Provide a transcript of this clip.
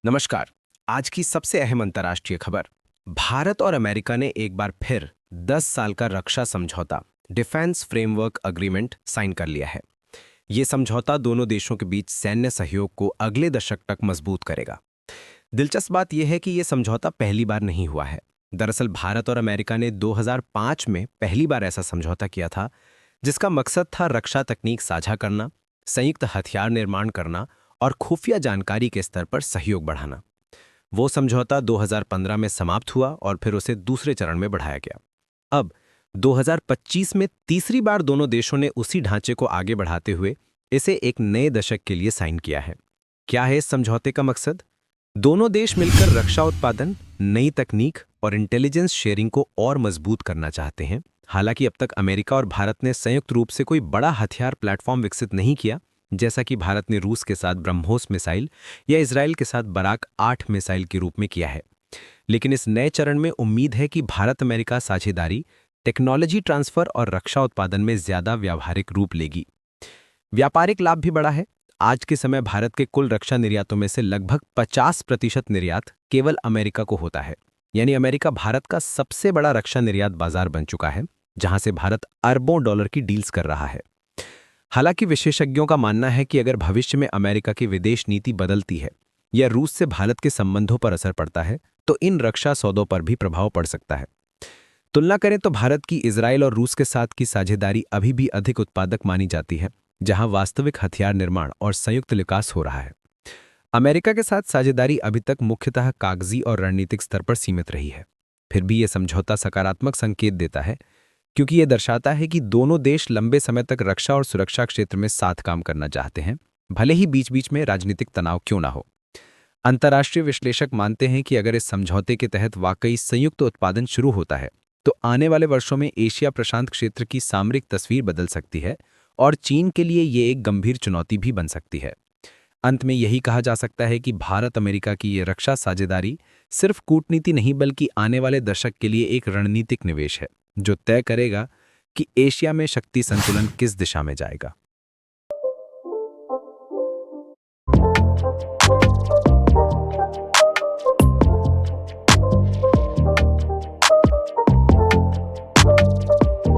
नमस्कार। आज की सबसे अहम अंतर्राष्ट्रीय खबर। भारत और अमेरिका ने एक बार फिर 10 साल का रक्षा समझौता डिफेंस फ्रेमवर्क अग्रीमेंट साइन कर लिया है। ये समझौता दोनों देशों के बीच सैन्य सहयोग को अगले दशक तक मजबूत करेगा। दिलचस्प बात यह है कि यह समझौता पहली बार नहीं हुआ है। दरअसल भारत और अमेरिका ने 2005 में पहली बार ऐसा समझौता किया था, जिसका मकसद था रक्षा तकनीक साझा करना, संयुक्त हथियार निर्माण करना और खुफिया जानकारी के स्तर पर सहयोग बढ़ाना। वो समझौता 2015 में समाप्त हुआ और फिर उसे दूसरे चरण में बढ़ाया गया। अब 2025 में तीसरी बार दोनों देशों ने उसी ढांचे को आगे बढ़ाते हुए इसे एक नए दशक के लिए साइन किया है। क्या है इस समझौते का मकसद? दोनों देश मिलकर रक्षा उत्पादन, नई तकनीक और इंटेलिजेंस शेयरिंग को और मजबूत करना चाहते हैं। हालांकि अब तक अमेरिका और भारत ने संयुक्त रूप से कोई बड़ा हथियार प्लेटफॉर्म विकसित नहीं किया, जैसा कि भारत ने रूस के साथ ब्रह्मोस मिसाइल या इजराइल के साथ बराक 8 मिसाइल के रूप में किया है। लेकिन इस नए चरण में उम्मीद है कि भारत अमेरिका साझेदारी टेक्नोलॉजी ट्रांसफर और रक्षा उत्पादन में ज्यादा व्यावहारिक रूप लेगी। व्यापारिक लाभ भी बड़ा है। आज के समय भारत के कुल रक्षा निर्यातों में से लगभग 50% निर्यात केवल अमेरिका को होता है। यानी अमेरिका भारत का सबसे बड़ा रक्षा निर्यात बाजार बन चुका है, जहां से भारत अरबों डॉलर की डील्स कर रहा है। हालांकि विशेषज्ञों का मानना है कि अगर भविष्य में अमेरिका की विदेश नीति बदलती है या रूस से भारत के संबंधों पर असर पड़ता है, तो इन रक्षा सौदों पर भी प्रभाव पड़ सकता है। तुलना करें तो भारत की इजराइल और रूस के साथ की साझेदारी अभी भी अधिक उत्पादक मानी जाती है, जहां वास्तविक हथियार निर्माण और संयुक्त विकास हो रहा है। अमेरिका के साथ साझेदारी अभी तक मुख्यतः कागजी और रणनीतिक स्तर पर सीमित रही है। फिर भी यह समझौता सकारात्मक संकेत देता है, क्योंकि यह दर्शाता है कि दोनों देश लंबे समय तक रक्षा और सुरक्षा क्षेत्र में साथ काम करना चाहते हैं, भले ही बीच बीच में राजनीतिक तनाव क्यों ना हो। अंतर्राष्ट्रीय विश्लेषक मानते हैं कि अगर इस समझौते के तहत वाकई संयुक्त उत्पादन शुरू होता है, तो आने वाले वर्षों में एशिया प्रशांत क्षेत्र की सामरिक तस्वीर बदल सकती है और चीन के लिए ये एक गंभीर चुनौती भी बन सकती है। अंत में यही कहा जा सकता है कि भारत अमेरिका की ये रक्षा साझेदारी सिर्फ कूटनीति नहीं, बल्कि आने वाले दशक के लिए एक रणनीतिक निवेश है, जो तय करेगा कि एशिया में शक्ति संतुलन किस दिशा में जाएगा।